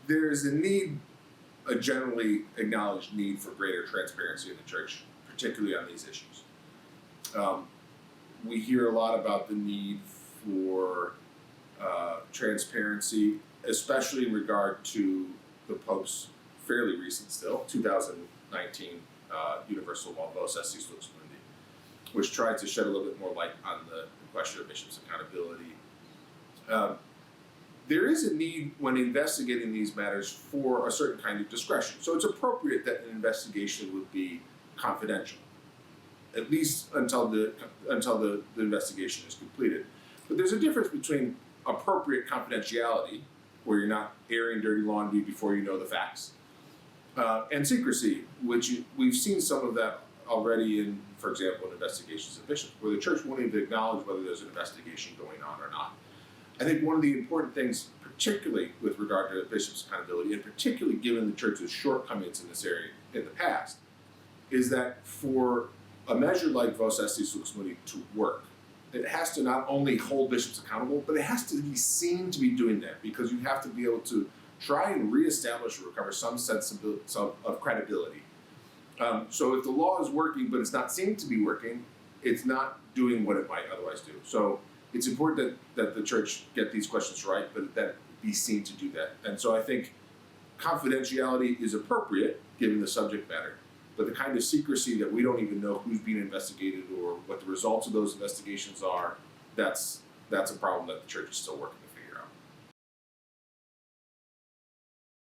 there's a generally acknowledged need for greater transparency in the church, particularly on these issues. We hear a lot about the need for transparency, especially in regard to the Pope's fairly recent still, 2019 Universal Law Vos Estis Lux Mundi, which tried to shed a little bit more light on the question of bishops' accountability. There is a need when investigating these matters for a certain kind of discretion. So it's appropriate that an investigation would be confidential, at least until the investigation is completed. But there's a difference between appropriate confidentiality, where you're not airing dirty laundry before you know the facts, and secrecy, which we've seen some of that already in, for example, in investigations of bishops, where the church won't even acknowledge whether there's an investigation going on or not. I think one of the important things, particularly with regard to bishops' accountability, and particularly given the church's shortcomings in this area in the past, is that for a measure like Vos Estis Lux Mundi to work, it has to not only hold bishops accountable, but it has to be seen to be doing that, because you have to be able to try and reestablish or recover some sense of credibility. So if the law is working, but it's not seen to be working, it's not doing what it might otherwise do. So it's important that the church get these questions right, but that it be seen to do that. And so I think confidentiality is appropriate given the subject matter, but the kind of secrecy that we don't even know who's being investigated or what the results of those investigations are, that's a problem that the church is still working